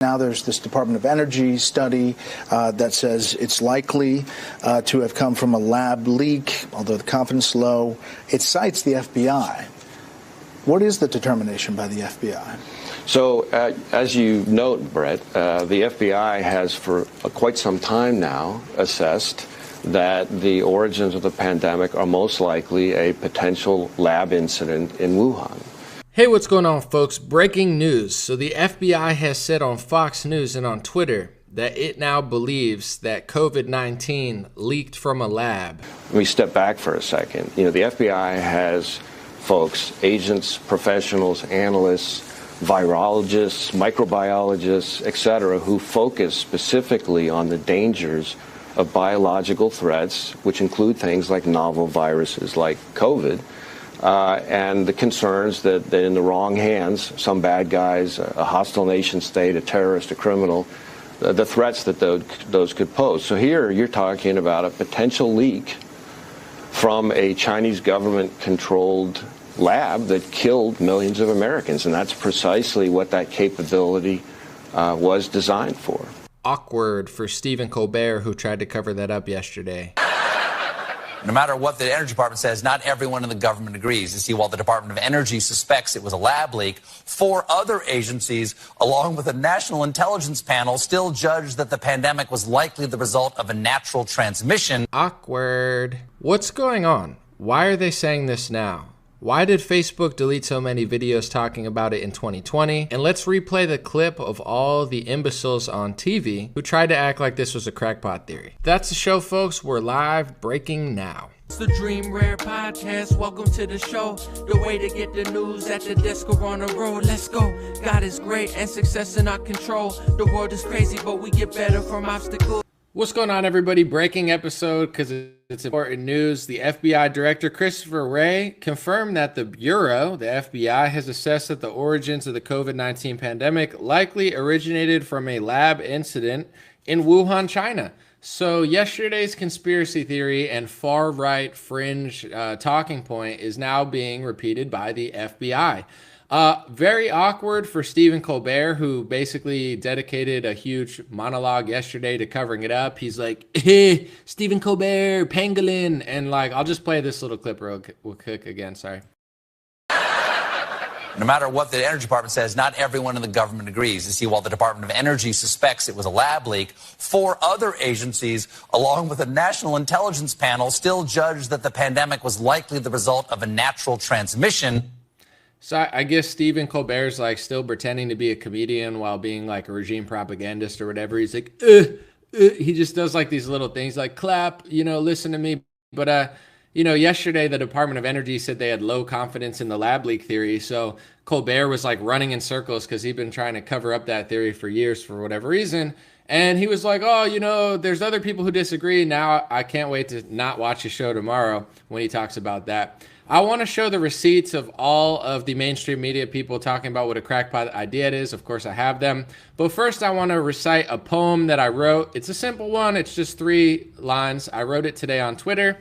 Now there's this Department of Energy study that says it's likely to have come from a lab leak, although the confidence is low. It cites the FBI. What is the determination by the FBI? So, as you note, Bret, the FBI has for quite some time now assessed that the origins of the pandemic are most likely a potential lab incident in Wuhan. Hey, what's going on, folks? Breaking news. So the FBI has said on Fox News and on Twitter that it now believes that COVID-19 leaked from a lab. Let me step back for a second. You know, the FBI has folks, agents, professionals, analysts, virologists, microbiologists, etc., who focus specifically on the dangers of biological threats, which include things like novel viruses like COVID, and the concerns that in the wrong hands, some bad guys, a hostile nation state, a terrorist, a criminal, the threats that those could pose. So here you're talking about a potential leak from a Chinese government-controlled lab that killed millions of Americans, and that's precisely what that capability was designed for. Awkward for Stephen Colbert, who tried to cover that up yesterday. No matter what the Energy Department says, not everyone in the government agrees. You see, while the Department of Energy suspects it was a lab leak, 4 other agencies, along with a national intelligence panel, still judge that the pandemic was likely the result of a natural transmission. Awkward. What's going on? Why are they saying this now? Why did Facebook delete so many videos talking about it in 2020? And let's replay the clip of all the imbeciles on TV who tried to act like this was a crackpot theory. That's the show, folks. We're live, breaking now. It's the Dream Rare Podcast. Welcome to the show. The way to get the news at the desk or on the road. Let's go. God is great and success in our control. The world is crazy, but we get better from obstacles. What's going on, everybody? Breaking episode because it's important news. The FBI Director Christopher Wray confirmed that the Bureau, the FBI, has assessed that the origins of the COVID-19 pandemic likely originated from a lab incident in Wuhan, China. So yesterday's conspiracy theory and far-right fringe talking point is now being repeated by the FBI. Very awkward for Stephen Colbert, who basically dedicated a huge monologue yesterday to covering it up. He's like, hey, Stephen Colbert, pangolin. And like, I'll just play this little clip real quick again, sorry. No matter what the Energy Department says, not everyone in the government agrees. You see, while the Department of Energy suspects it was a lab leak, 4 other agencies, along with a national intelligence panel, still judge that the pandemic was likely the result of a natural transmission. So I guess Stephen Colbert's like still pretending to be a comedian while being like a regime propagandist or whatever. He's like, he just does like these little things like clap, listen to me. But, yesterday the Department of Energy said they had low confidence in the lab leak theory. So Colbert was like running in circles because he'd been trying to cover up that theory for years for whatever reason. And he was like, there's other people who disagree. Now I can't wait to not watch the show tomorrow when he talks about that. I want to show the receipts of all of the mainstream media people talking about what a crackpot idea it is. Of course, I have them. But first, I want to recite a poem that I wrote. It's a simple one. It's just 3 lines. I wrote it today on Twitter.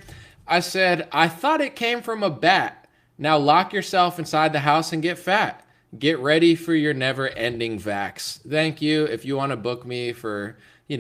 I said, I thought it came from a bat. Now lock yourself inside the house and get fat. Get ready for your never-ending vax. Thank you. If you want to book me for,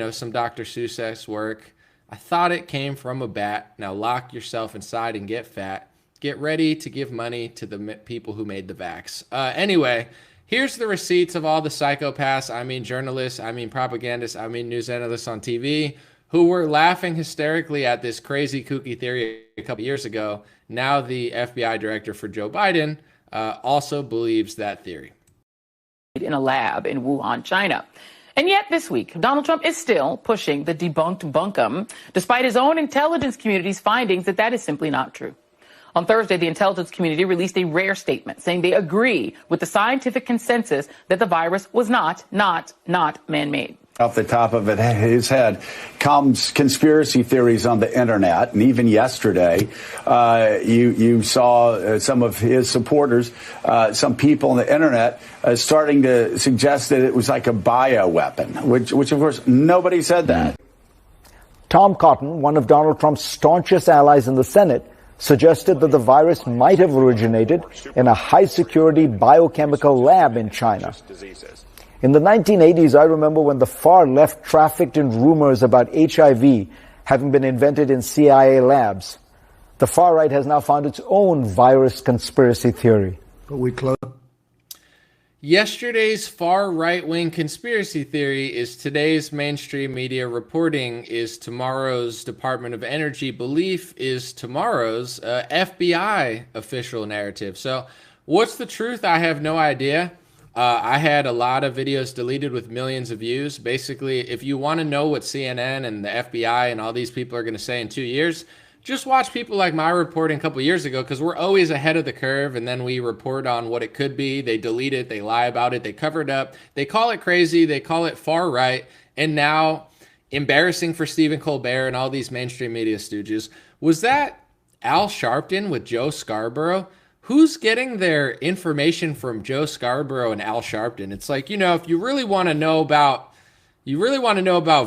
some Dr. Seuss work. I thought it came from a bat. Now lock yourself inside and get fat. Get ready to give money to the people who made the vax. Anyway, here's the receipts of all the psychopaths, journalists, propagandists, news analysts on TV who were laughing hysterically at this crazy kooky theory a couple years ago. Now the FBI director for Joe Biden also believes that theory. In a lab in Wuhan, China. And yet this week, Donald Trump is still pushing the debunked bunkum, despite his own intelligence community's findings that is simply not true. On Thursday, the intelligence community released a rare statement saying they agree with the scientific consensus that the virus was not man-made. Off the top of his head comes conspiracy theories on the internet. And even yesterday, you saw some of his supporters, some people on the internet starting to suggest that it was like a bioweapon, which of course, nobody said that. Tom Cotton, one of Donald Trump's staunchest allies in the Senate, suggested that the virus might have originated in a high-security biochemical lab in China. In the 1980s, I remember when the far left trafficked in rumors about HIV having been invented in CIA labs. The far right has now found its own virus conspiracy theory. But we close. Yesterday's far right-wing conspiracy theory is today's mainstream media reporting is tomorrow's Department of Energy belief is tomorrow's FBI official narrative. So what's the truth? I have no idea. I had a lot of videos deleted with millions of views. Basically, if you want to know what CNN and the FBI and all these people are going to say in 2 years, just watch people like my reporting a couple years ago, because we're always ahead of the curve, and then we report on what it could be. They delete it, they lie about it, they cover it up, they call it crazy, they call it far right, and now embarrassing for Stephen Colbert and all these mainstream media stooges. Was that Al Sharpton with Joe Scarborough? Who's getting their information from Joe Scarborough and Al Sharpton? It's like, if you really want to know about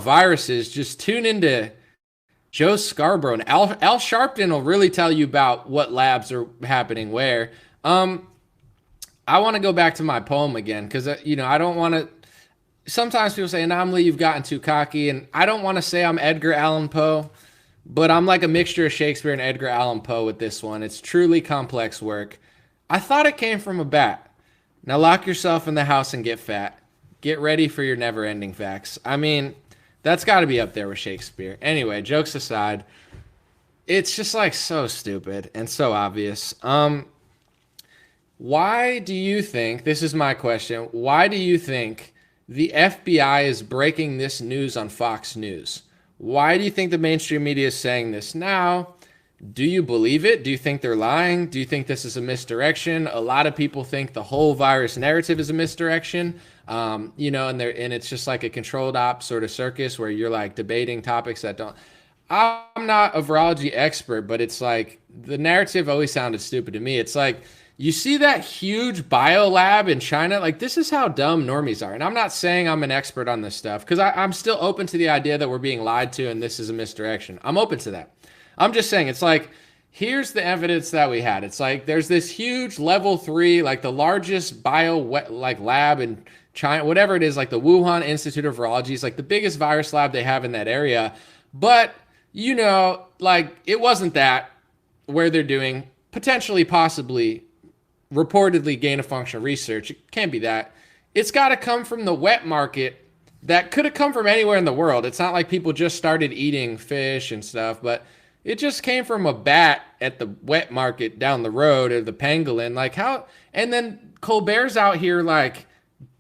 viruses, just tune into Joe Scarborough, and Al Sharpton will really tell you about what labs are happening where. I want to go back to my poem again, because, I don't want to. Sometimes people say, Anomaly, you've gotten too cocky, and I don't want to say I'm Edgar Allan Poe, but I'm like a mixture of Shakespeare and Edgar Allan Poe with this one. It's truly complex work. I thought it came from a bat. Now lock yourself in the house and get fat. Get ready for your never-ending facts. I mean, that's got to be up there with Shakespeare. Anyway, jokes aside, it's just like so stupid and so obvious. Why do you think, this is my question, why do you think the FBI is breaking this news on Fox News? Why do you think the mainstream media is saying this now? Do you believe it? Do you think they're lying? Do you think this is a misdirection? A lot of people think the whole virus narrative is a misdirection. And it's just like a controlled op sort of circus where you're like debating topics that don't. I'm not a virology expert, but it's like the narrative always sounded stupid to me. It's like, you see that huge bio lab in China? Like, this is how dumb normies are. And I'm not saying I'm an expert on this stuff, because I'm still open to the idea that we're being lied to and this is a misdirection. I'm open to that. I'm just saying, it's like, here's the evidence that we had. It's like, there's this huge level 3, like the largest lab in China, whatever it is, like the Wuhan Institute of Virology is like the biggest virus lab they have in that area. But, it wasn't that where they're doing potentially, possibly, reportedly gain-of-function research. It can't be that. It's got to come from the wet market that could have come from anywhere in the world. It's not like people just started eating fish and stuff, but it just came from a bat at the wet market down the road, or the pangolin. Like, how? And then Colbert's out here like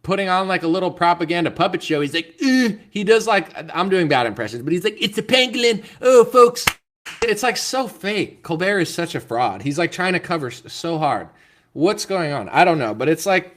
putting on like a little propaganda puppet show. He's like, he does like, I'm doing bad impressions, but he's like, it's a pangolin. Oh, folks. It's like so fake. Colbert is such a fraud. He's like trying to cover so hard. What's going on? I don't know, but it's like,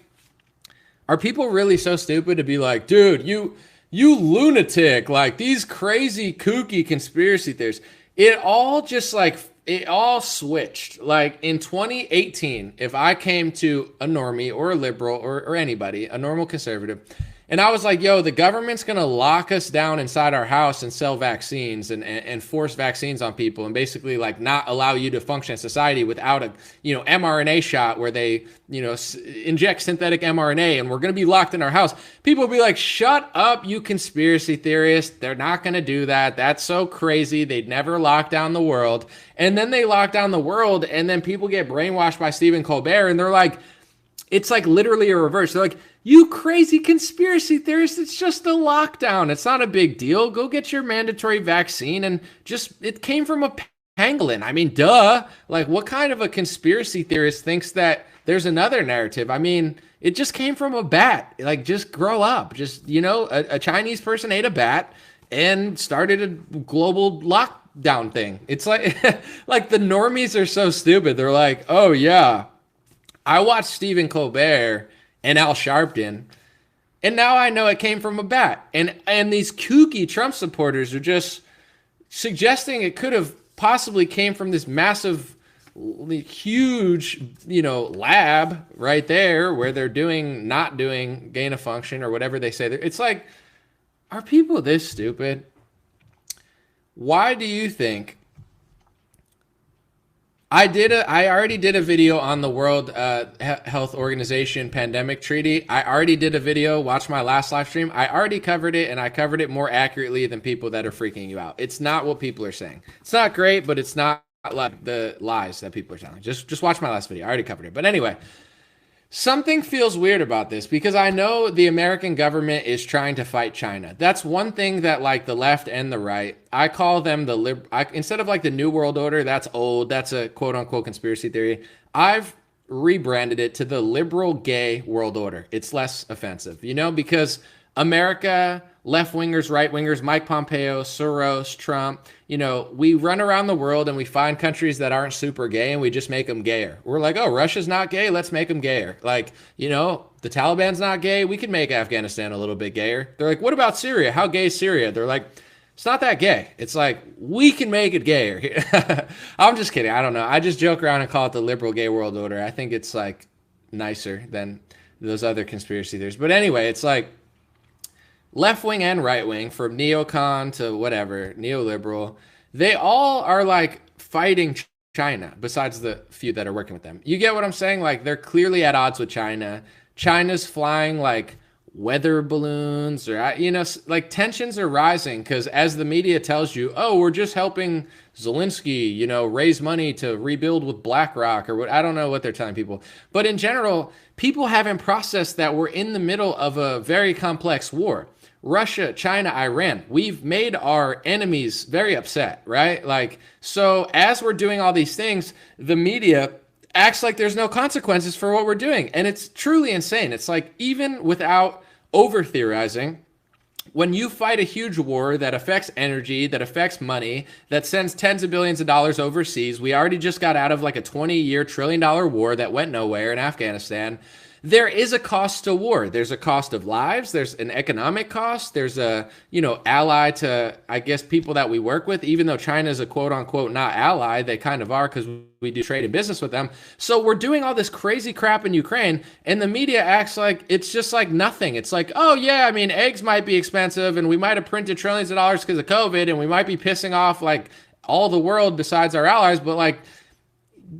are people really so stupid to be like, dude, you lunatic, like these crazy kooky conspiracy theories? It all switched. Like in 2018, if I came to a normie or a liberal or anybody, a normal conservative, and I was like, yo, the government's going to lock us down inside our house and sell vaccines and force vaccines on people and basically like not allow you to function in society without a, mRNA shot where they, inject synthetic mRNA, and we're going to be locked in our house. People will be like, shut up, you conspiracy theorists. They're not going to do that. That's so crazy. They'd never lock down the world. And then they lock down the world, and then people get brainwashed by Stephen Colbert, and they're like, it's like literally a reverse. They're like, you crazy conspiracy theorists, it's just a lockdown. It's not a big deal. Go get your mandatory vaccine, and it came from a pangolin. I mean, duh. Like, what kind of a conspiracy theorist thinks that there's another narrative? I mean, it just came from a bat. Like, just grow up. Just, a Chinese person ate a bat and started a global lockdown thing. It's like, like the normies are so stupid. They're like, oh yeah, I watched Stephen Colbert and Al Sharpton, and now I know it came from a bat. And these kooky Trump supporters are just suggesting it could have possibly came from this massive, huge, lab right there where they're not doing gain of function or whatever they say. It's like, are people this stupid? Why do you think? I already did a video on the World Health Organization pandemic treaty. I already did a video. Watch my last live stream. I already covered it, and I covered it more accurately than people that are freaking you out. It's not what people are saying. It's not great, but it's not like the lies that people are telling. Just watch my last video. I already covered it. But anyway, something feels weird about this because I know the American government is trying to fight China. That's one thing that like the left and the right, I call them instead of like the New World Order, that's old. That's a quote unquote conspiracy theory. I've rebranded it to the liberal gay world order. It's less offensive, because America, left-wingers, right-wingers, Mike Pompeo, Soros, Trump, we run around the world and we find countries that aren't super gay and we just make them gayer. We're like, oh, Russia's not gay, let's make them gayer. Like, the Taliban's not gay, we can make Afghanistan a little bit gayer. They're like, what about Syria? How gay is Syria? They're like, it's not that gay. It's like, we can make it gayer. I'm just kidding. I don't know. I just joke around and call it the liberal gay world order. I think it's like nicer than those other conspiracy theories. But anyway, it's like, left wing and right wing, from neocon to whatever, neoliberal, they all are like fighting China, besides the few that are working with them. You get what I'm saying? Like, they're clearly at odds with China. China's flying like weather balloons, or, like tensions are rising because as the media tells you, oh, we're just helping Zelensky, raise money to rebuild with BlackRock or what. I don't know what they're telling people. But in general, people haven't processed that we're in the middle of a very complex war. Russia, China, Iran, we've made our enemies very upset, right? Like, so as we're doing all these things, the media acts like there's no consequences for what we're doing. And it's truly insane. It's like, even without over theorizing, when you fight a huge war that affects energy, that affects money, that sends tens of billions of dollars overseas, we already just got out of like a 20-year trillion-dollar war that went nowhere in Afghanistan. There is a cost to war. There's a cost of lives. There's an economic cost. There's a, ally to, I guess, people that we work with, even though China is a quote unquote not ally. They kind of are because we do trade and business with them. So we're doing all this crazy crap in Ukraine, and the media acts like it's just like nothing. It's like, oh yeah, I mean, eggs might be expensive and we might have printed trillions of dollars because of COVID and we might be pissing off like all the world besides our allies, but like,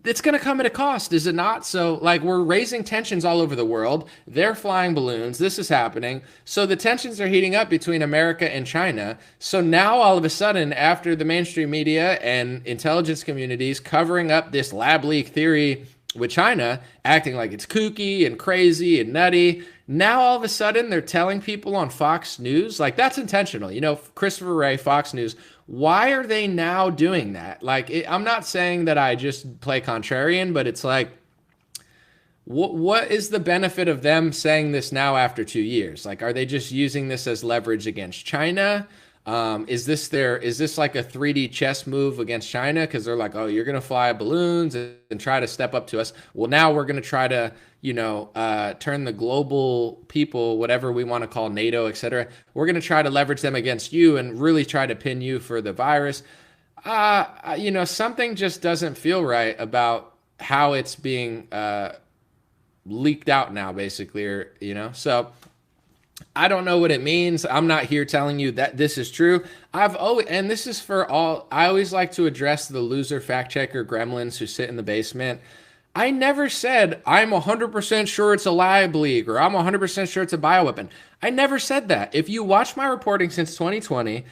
it's going to come at a cost, is it not? So, like, we're raising tensions all over the world. They're flying balloons. This is happening. So the tensions are heating up between America and China. So now, all of a sudden, after the mainstream media and intelligence communities covering up this lab leak theory with China, acting like it's kooky and crazy and nutty, now all of a sudden they're telling people on Fox News, like, that's intentional. Christopher Wray, Fox News, why are they now doing that? Like, I'm not saying that I just play contrarian, but it's like, what is the benefit of them saying this now after 2 years? Like, are they just using this as leverage against China? Is this like a 3D chess move against China? Because they're like, oh, you're going to fly balloons and try to step up to us. Well, now we're going to try to, turn the global people, whatever we want to call NATO, etc. We're going to try to leverage them against you and really try to pin you for the virus. Something just doesn't feel right about how it's being leaked out now, basically, so I don't know what it means. I'm not here telling you that this is true. And this is for all, I always like to address the loser fact checker gremlins who sit in the basement. I never said I'm 100% sure it's a lab leak or I'm 100% sure it's a bioweapon. I never said that. If you watch my reporting since 2020,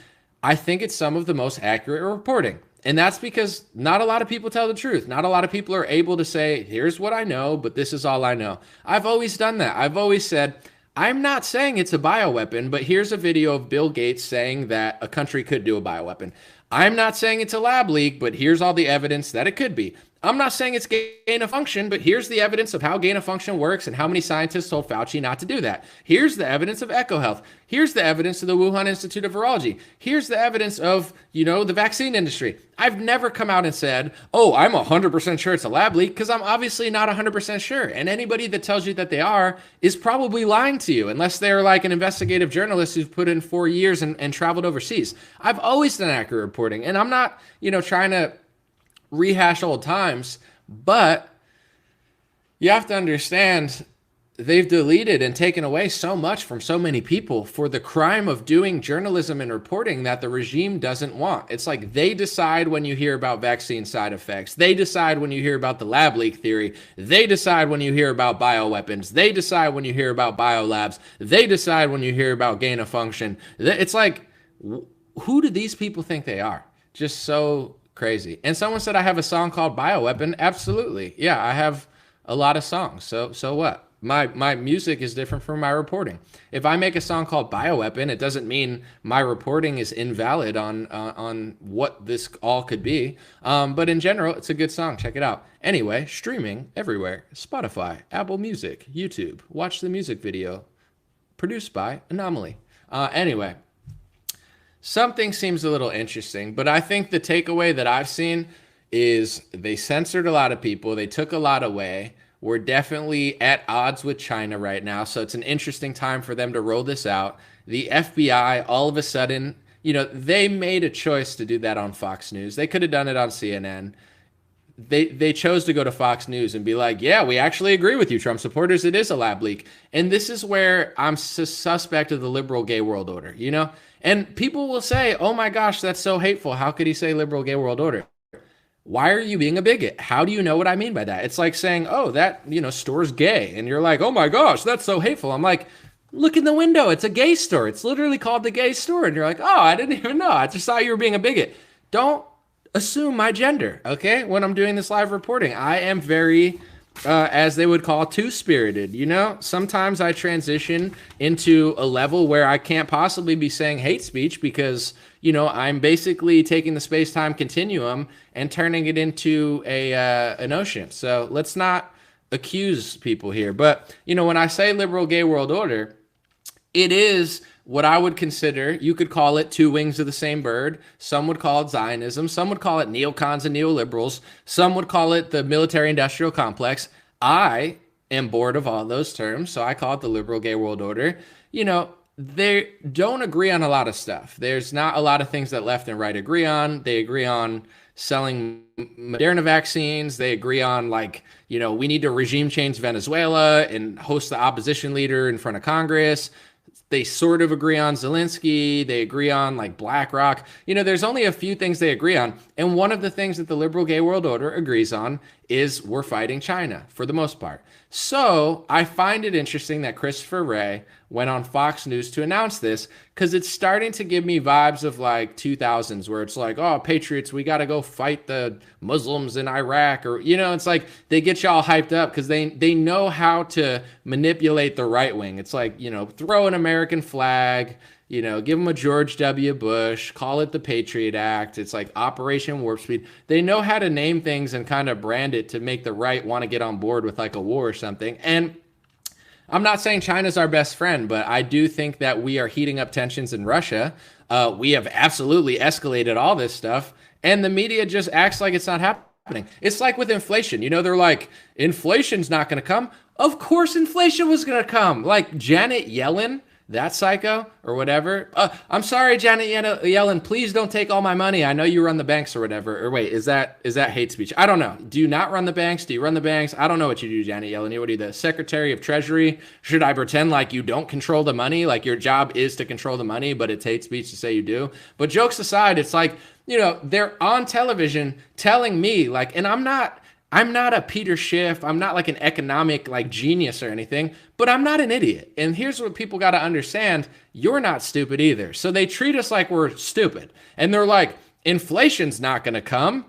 I think it's some of the most accurate reporting. And that's because not a lot of people tell the truth. Not a lot of people are able to say, here's what I know, but this is all I know. I've always done that. I've always said, I'm not saying it's a bioweapon, but here's a video of Bill Gates saying that a country could do a bioweapon. I'm not saying it's a lab leak, but here's all the evidence that it could be. I'm not saying it's gain of function, but here's the evidence of how gain of function works and how many scientists told Fauci not to do that. Here's the evidence of EcoHealth. Here's the evidence of the Wuhan Institute of Virology. Here's the evidence of, the vaccine industry. I've never come out and said, oh, I'm 100% sure it's a lab leak, because I'm obviously not 100% sure. And anybody that tells you that they are is probably lying to you, unless they're like an investigative journalist who's put in 4 years and traveled overseas. I've always done accurate reporting, and I'm not, trying to rehash old times, but you have to understand they've deleted and taken away so much from so many people for the crime of doing journalism and reporting that the regime doesn't want. It's like they decide when you hear about vaccine side effects. They decide when you hear about the lab leak theory. They decide when you hear about bioweapons. They decide when you hear about biolabs. They decide when you hear about gain of function. It's like, who do these people think they are? Just so crazy. And someone said I have a song called Bioweapon. Absolutely. Yeah, I have a lot of songs. So what? My music is different from my reporting. If I make a song called Bioweapon, it doesn't mean my reporting is invalid on what this all could be. But in general, it's a good song. Check it out. Anyway, streaming everywhere. Spotify, Apple Music, YouTube. Watch the music video. Produced by Anomaly. Anyway, something seems a little interesting, but I think the takeaway that I've seen is they censored a lot of people. They took a lot away. We're definitely at odds with China right now, so it's an interesting time for them to roll this out. The FBI, all of a sudden, they made a choice to do that on Fox News. They could have done it on CNN. They chose to go to Fox News and be like, yeah, we actually agree with you, Trump supporters. It is a lab leak. And this is where I'm suspect of the liberal gay world order, And people will say, oh my gosh, that's so hateful. How could he say liberal gay world order? Why are you being a bigot? How do you know what I mean by that? It's like saying, oh, that, store's gay. And you're like, oh my gosh, that's so hateful. I'm like, look in the window. It's a gay store. It's literally called the gay store. And you're like, oh, I didn't even know. I just thought you were being a bigot. Don't assume my gender, okay? When I'm doing this live reporting, I am very, as they would call, two-spirited, Sometimes I transition into a level where I can't possibly be saying hate speech because, I'm basically taking the space-time continuum and turning it into an ocean. So let's not accuse people here. But, when I say liberal gay world order, it is what I would consider, you could call it two wings of the same bird. Some would call it Zionism. Some would call it neocons and neoliberals. Some would call it the military-industrial complex. I am bored of all those terms, so I call it the liberal gay world order. They don't agree on a lot of stuff. There's not a lot of things that left and right agree on. They agree on selling Moderna vaccines. They agree on, we need to regime change Venezuela and host the opposition leader in front of Congress. They sort of agree on Zelensky. They agree on BlackRock. There's only a few things they agree on. And one of the things that the liberal gay world order agrees on is we're fighting China for the most part. So I find it interesting that Christopher Wray went on Fox News to announce this because it's starting to give me vibes of 2000s where it's like, oh, patriots, we got to go fight the Muslims in Iraq. Or, it's like they get y'all hyped up because they know how to manipulate the right wing. It's like, throw an American flag, give them a George W. Bush, call it the Patriot Act. It's like Operation Warp Speed. They know how to name things and kind of brand it to make the right want to get on board with a war or something. And I'm not saying China's our best friend, but I do think that we are heating up tensions in Russia. We have absolutely escalated all this stuff, and the media just acts like it's not happening. It's like with inflation. They're like, inflation's not going to come. Of course inflation was going to come. Like Janet Yellen, that psycho or whatever. I'm sorry, Janet Yellen, please don't take all my money. I know you run the banks or whatever. Or wait, is that hate speech? I don't know. Do you not run the banks? Do you run the banks? I don't know what you do, Janet Yellen. What are you, the Secretary of Treasury? Should I pretend like you don't control the money? Like your job is to control the money, but it's hate speech to say you do. But jokes aside, it's like, they're on television telling me and I'm not a Peter Schiff. I'm not an economic genius or anything, but I'm not an idiot. And here's what people got to understand. You're not stupid either. So they treat us like we're stupid. And they're like, inflation's not going to come.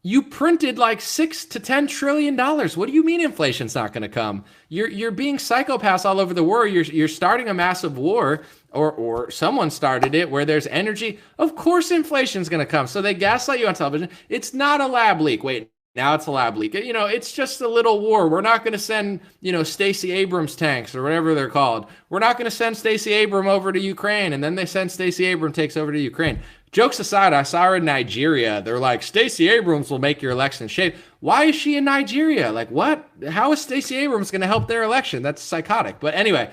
You printed $6 to $10 trillion. What do you mean inflation's not going to come? You're being psychopaths all over the world. You're starting a massive war, or someone started it, where there's energy. Of course inflation's going to come. So they gaslight you on television. It's not a lab leak. Wait. Now it's a lab leak. It's just a little war. We're not going to send, Stacey Abrams tanks or whatever they're called. We're not going to send Stacey Abrams over to Ukraine, and then they send Stacey Abrams takes over to Ukraine. Jokes aside, I saw her in Nigeria. They're like, Stacey Abrams will make your election shape. Why is she in Nigeria? What? How is Stacey Abrams going to help their election? That's psychotic. But anyway,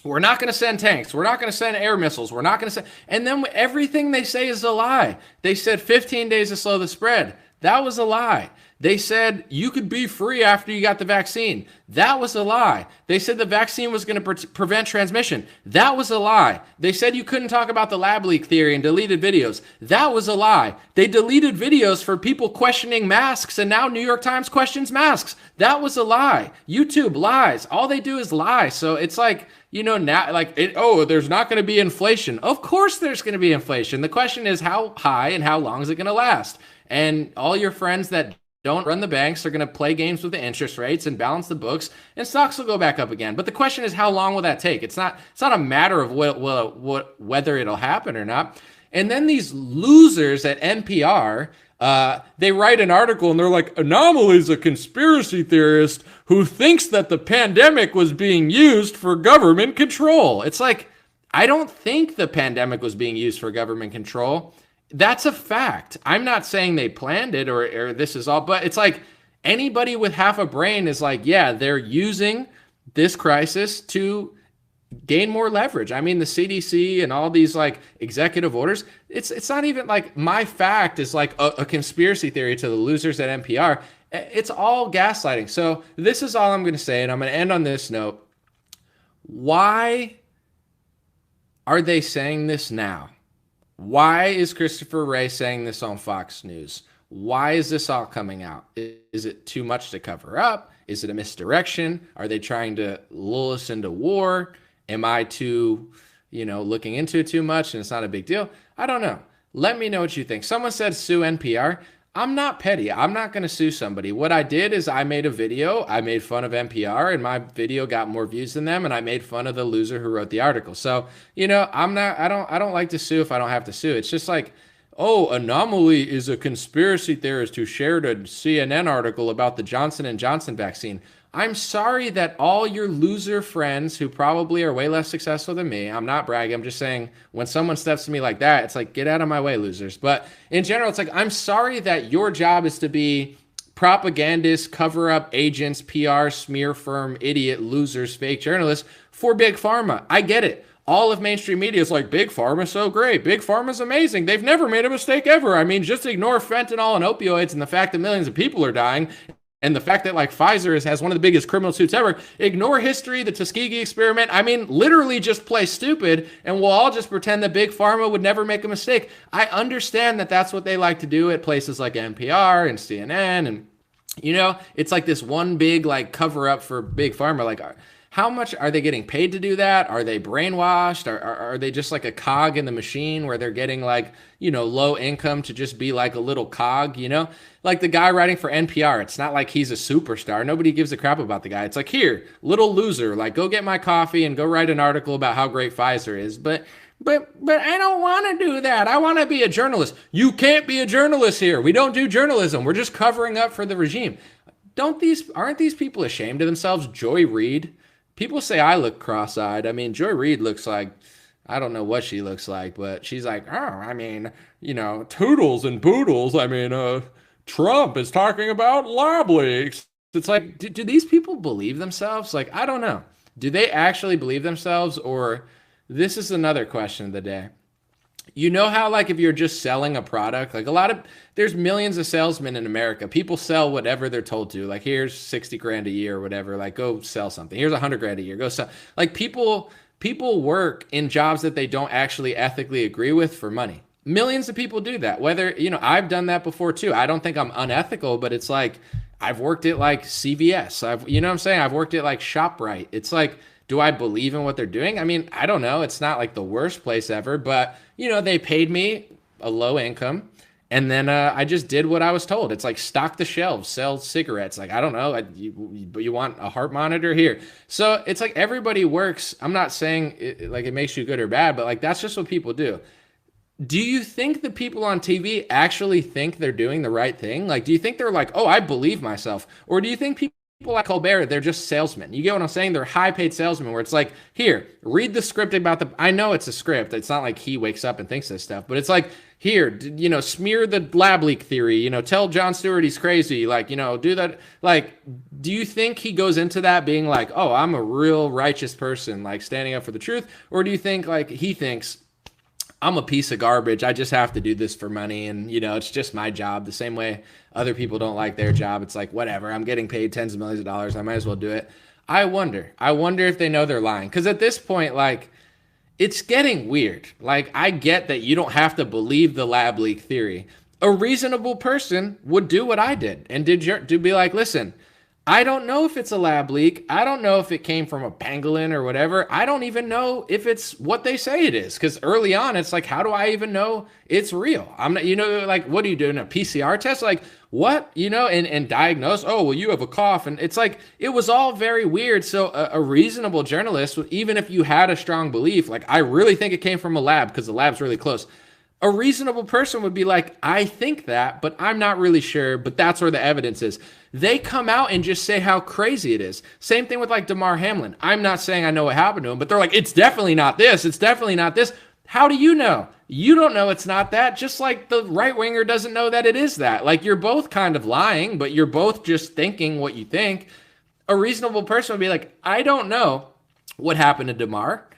we're not going to send tanks. We're not going to send air missiles. We're not going to send... And then everything they say is a lie. They said 15 days to slow the spread. That was a lie. They said you could be free after you got the vaccine. That was a lie. They said the vaccine was going to prevent transmission. That was a lie. They said you couldn't talk about the lab leak theory and deleted videos. That was a lie. They deleted videos for people questioning masks, and now New York Times questions masks. That was a lie. YouTube lies. All they do is lie. So it's like, now, there's not going to be inflation. Of course there's going to be inflation. The question is how high and how long is it going to last? And all your friends that don't run the banks are going to play games with the interest rates and balance the books, and stocks will go back up again. But the question is, how long will that take? It's not a matter of whether it'll happen or not. And then these losers at NPR, they write an article and they're like, Anomaly's a conspiracy theorist who thinks that the pandemic was being used for government control. It's like, I don't think the pandemic was being used for government control. That's a fact. I'm not saying they planned it or this is all, but it's like anybody with half a brain is like, yeah, they're using this crisis to gain more leverage. I mean, the CDC and all these like executive orders, it's not even like my fact is like a conspiracy theory to the losers at NPR. It's all gaslighting. So this is all I'm going to say, and I'm going to end on this note. Why are they saying this now? Why is Christopher Wray saying this on Fox News? Why is this all coming out? Is it too much to cover up? Is it a misdirection? Are they trying to lull us into war? Am I too, looking into it too much and it's not a big deal? I don't know. Let me know what you think. Someone said sue NPR. I'm not petty. I'm not going to sue somebody. What I did is I made a video. I made fun of NPR, and my video got more views than them, and I made fun of the loser who wrote the article. So, I don't like to sue if I don't have to sue. It's just like, Anomaly is a conspiracy theorist who shared a CNN article about the Johnson & Johnson vaccine. I'm sorry that all your loser friends who probably are way less successful than me, I'm not bragging, I'm just saying when someone steps to me like that, it's like, get out of my way, losers. But in general, it's like, I'm sorry that your job is to be propagandists, cover-up agents, PR, smear firm, idiot, losers, fake journalists for Big Pharma. I get it. All of mainstream media is like, Big Pharma's so great. Big Pharma's amazing. They've never made a mistake ever. I mean, just ignore fentanyl and opioids and the fact that millions of people are dying. And the fact that like Pfizer has one of the biggest criminal suits ever. Ignore history, the Tuskegee experiment. I mean, literally just play stupid, and we'll all just pretend that Big Pharma would never make a mistake. I understand that that's what they like to do at places like NPR and CNN, and it's like this one big like cover up for Big Pharma. Like, how much are they getting paid to do that? Are they brainwashed? Are they just like a cog in the machine where they're getting like, low income to just be like a little cog, Like the guy writing for NPR, it's not like he's a superstar. Nobody gives a crap about the guy. It's like, here, little loser, like go get my coffee and go write an article about how great Pfizer is. But I don't want to do that. I want to be a journalist. You can't be a journalist here. We don't do journalism. We're just covering up for the regime. Aren't these people ashamed of themselves? Joy Reid. People say I look cross-eyed. I mean, Joy Reid looks like, I don't know what she looks like, but she's like, toodles and poodles. I mean, Trump is talking about lab leaks. It's like, do these people believe themselves? Like, I don't know. Do they actually believe themselves? Or this is another question of the day. How like if you're just selling a product, like there's millions of salesmen in America. People sell whatever they're told to. Like, here's 60 grand a year or whatever. Like, go sell something. Here's 100 grand a year. Go sell. Like people work in jobs that they don't actually ethically agree with for money. Millions of people do that. Whether, I've done that before too. I don't think I'm unethical, but it's like, I've worked at like CVS. I've worked at like ShopRite. It's like, do I believe in what they're doing? I mean, I don't know. It's not like the worst place ever, but they paid me a low income, and then I just did what I was told. It's like stock the shelves, sell cigarettes. Like, I don't know. You want a heart monitor here? So it's like everybody works. I'm not saying it makes you good or bad, but like that's just what people do. Do you think the people on TV actually think they're doing the right thing? Like, do you think they're like, oh, I believe myself? Or do you think people like Colbert, they're just salesmen? You get what I'm saying? They're high-paid salesmen where it's like, here, read the script about I know it's a script. It's not like he wakes up and thinks this stuff, but it's like, here, smear the lab leak theory, tell Jon Stewart he's crazy, like, do that. Like, do you think he goes into that being like, oh, I'm a real righteous person, like standing up for the truth? Or do you think like he thinks, I'm a piece of garbage. I just have to do this for money. And, it's just my job. The same way other people don't like their job. It's like, whatever, I'm getting paid tens of millions of dollars. I might as well do it. I wonder if they know they're lying. Because at this point, like, it's getting weird. Like, I get that you don't have to believe the lab leak theory. A reasonable person would do what I did and be like, listen, I don't know if it's a lab leak. I don't know if it came from a pangolin or whatever. I don't even know if it's what they say it is. Because early on, it's like, how do I even know it's real? I'm not, like, what are you doing? A PCR test? Like, what? And diagnose, oh, well, you have a cough. And it's like, it was all very weird. So a reasonable journalist, even if you had a strong belief, like, I really think it came from a lab because the lab's really close. A reasonable person would be like, I think that, but I'm not really sure, but that's where the evidence is. They come out and just say how crazy it is. Same thing with like Damar Hamlin. I'm not saying I know what happened to him, but they're like, it's definitely not this. It's definitely not this. How do you know? You don't know it's not that, just like the right winger doesn't know that it is that. Like, you're both kind of lying, but you're both just thinking what you think. A reasonable person would be like, I don't know what happened to Damar.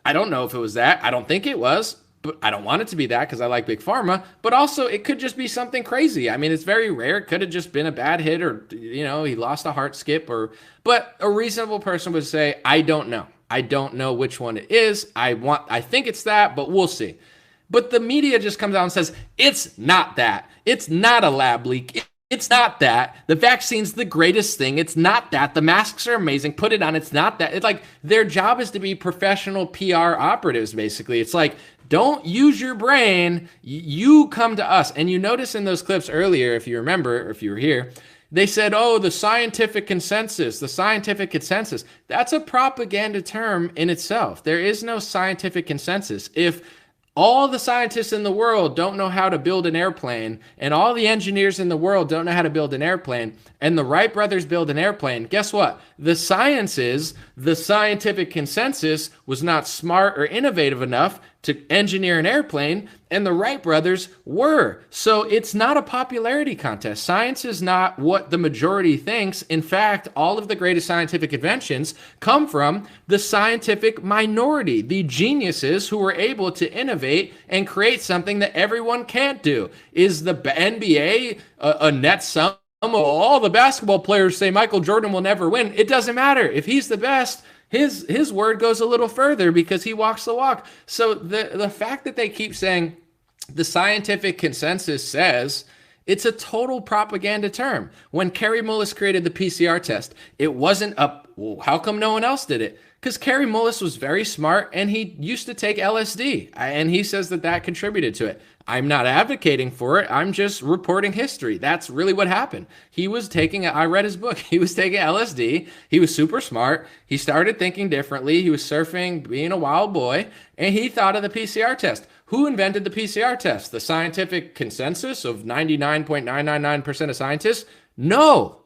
I don't know if it was that. I don't think it was. But I don't want it to be that because I like Big Pharma. But also, it could just be something crazy. I mean, it's very rare. It could have just been a bad hit, or he lost a heart skip. But a reasonable person would say, I don't know. I don't know which one it is. I think it's that, but we'll see. But the media just comes out and says, it's not that. It's not a lab leak. It's not that. The vaccine's the greatest thing. It's not that. The masks are amazing. Put it on. It's not that. It's like their job is to be professional PR operatives, basically. It's like, don't use your brain. You come to us. And you notice in those clips earlier, if you remember, or if you were here, they said, oh, the scientific consensus. That's a propaganda term in itself. There is no scientific consensus. If all the scientists in the world don't know how to build an airplane, and all the engineers in the world don't know how to build an airplane, and the Wright brothers build an airplane, guess what? The scientific consensus was not smart or innovative enough to engineer an airplane, and the Wright brothers were. So it's not a popularity contest. Science is not what the majority thinks. In fact, all of the greatest scientific inventions come from the scientific minority, the geniuses who were able to innovate and create something that everyone can't do. Is the NBA a net sum? All the basketball players say Michael Jordan will never win. It doesn't matter. If he's the best, his word goes a little further because he walks the walk. So the fact that they keep saying the scientific consensus says, it's a total propaganda term. When Kerry Mullis created the PCR test, it wasn't well, how come no one else did it? Because Kerry Mullis was very smart and he used to take LSD, and he says that contributed to it. I'm not advocating for it. I'm just reporting history. That's really what happened. I read his book. He was taking LSD. He was super smart. He started thinking differently. He was surfing, being a wild boy, and he thought of the PCR test. Who invented the PCR test? The scientific consensus of 99.999% of scientists? No.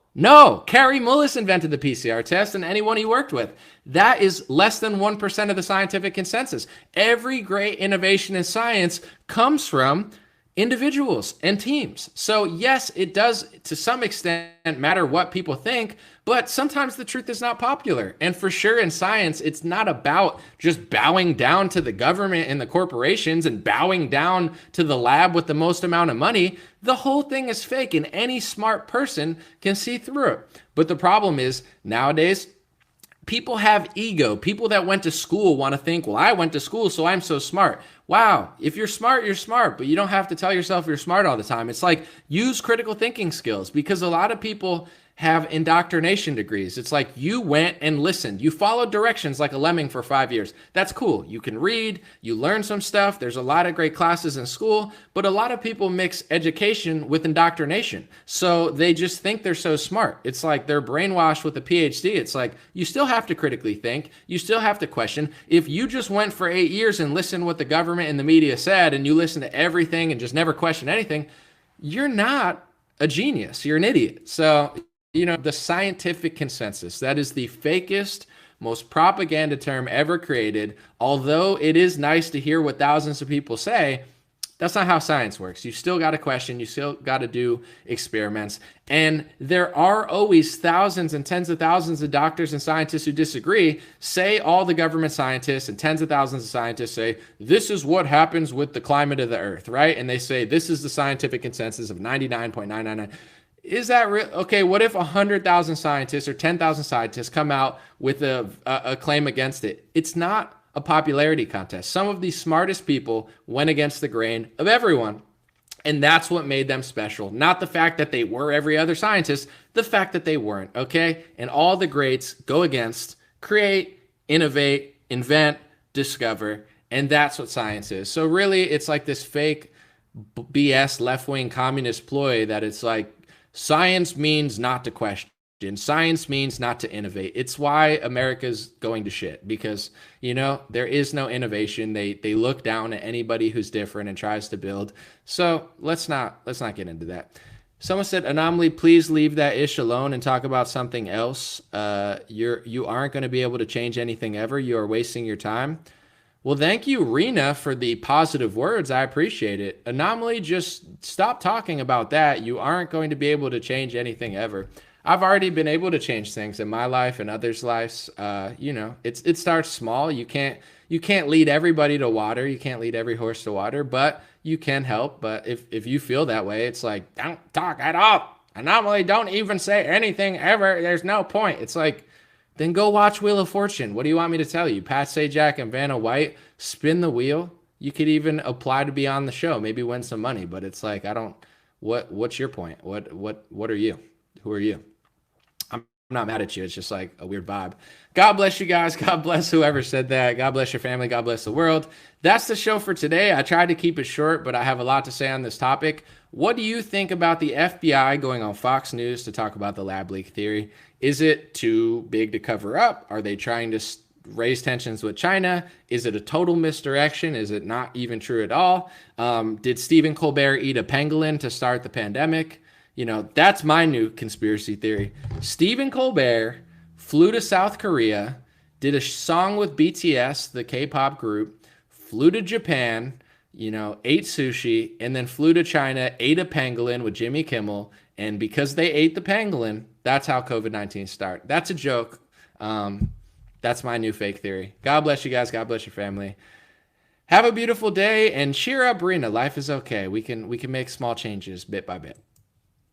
Kerry Mullis invented the PCR test, and anyone he worked with. That is less than 1% of the scientific consensus. Every great innovation in science comes from individuals and teams. So yes, it does to some extent matter what people think, but sometimes the truth is not popular. And for sure in science, it's not about just bowing down to the government and the corporations and bowing down to the lab with the most amount of money. The whole thing is fake, and any smart person can see through it. But the problem is nowadays, people have ego. People that went to school want to think, well, I went to school, so I'm so smart. Wow, if you're smart, you're smart, but you don't have to tell yourself you're smart all the time. It's like, use critical thinking skills, because a lot of people have indoctrination degrees. It's like you went and listened. You followed directions like a lemming for 5 years. That's cool. You can read, you learn some stuff. There's a lot of great classes in school, but a lot of people mix education with indoctrination. So they just think they're so smart. It's like they're brainwashed with a PhD. It's like you still have to critically think. You still have to question. If you just went for 8 years and listened what the government and the media said, and you listen to everything and just never question anything, you're not a genius. You're an idiot. So the scientific consensus, that is the fakest, most propaganda term ever created. Although it is nice to hear what thousands of people say, That's not how science works. You still got to question. You still got to do experiments. And there are always thousands and tens of thousands of doctors and scientists who disagree. Say all the government scientists and tens of thousands of scientists say, this is what happens with the climate of the earth, right? And they say, this is the scientific consensus of 99.999. Is that real? Okay, what if 100,000 scientists or 10,000 scientists come out with a claim against it? It's not a popularity contest. Some of the smartest people went against the grain of everyone. And that's what made them special. Not the fact that they were every other scientist, the fact that they weren't, okay? And all the greats go against, create, innovate, invent, discover. And that's what science is. So really, it's like this fake BS left-wing communist ploy that it's like science means not to question. Science means not to innovate. It's why America's going to shit, because, you know, there is no innovation. They look down at anybody who's different and tries to build. So let's not get into that. Someone said, Anomaly, please leave that ish alone and talk about something else. You aren't going to be able to change anything ever. You are wasting your time. Well, thank you, Rena, for the positive words. I appreciate it. Anomaly, just stop talking about that. You aren't going to be able to change anything ever. I've already been able to change things in my life and others' lives. You know, it starts small. You can't lead everybody to water. You can't lead every horse to water, but you can help. But if you feel that way, it's like, don't talk at all. Anomaly, don't even say anything ever. There's no point. It's like, then go watch Wheel of Fortune. What do you want me to tell you? Pat Sajak and Vanna White spin the wheel. You could even apply to be on the show, maybe win some money. But it's like, what's your point? What are you? Who are you? I'm not mad at you. It's just like a weird vibe. God bless you guys. God bless whoever said that. God bless your family. God bless the world. That's the show for today. I tried to keep it short, but I have a lot to say on this topic. What do you think about the FBI going on Fox News to talk about the lab leak theory? Is it too big to cover up? Are they trying to raise tensions with China? Is it a total misdirection? Is it not even true at all? Did Stephen Colbert eat a pangolin to start the pandemic? You know, that's my new conspiracy theory. Stephen Colbert flew to South Korea, did a song with BTS, the K-pop group, flew to Japan, you know, ate sushi, and then flew to China, ate a pangolin with Jimmy Kimmel. And because they ate the pangolin, that's how COVID-19 started. That's a joke. That's my new fake theory. God bless you guys. God bless your family. Have a beautiful day and cheer up, Rena. Life is okay. We can make small changes bit by bit.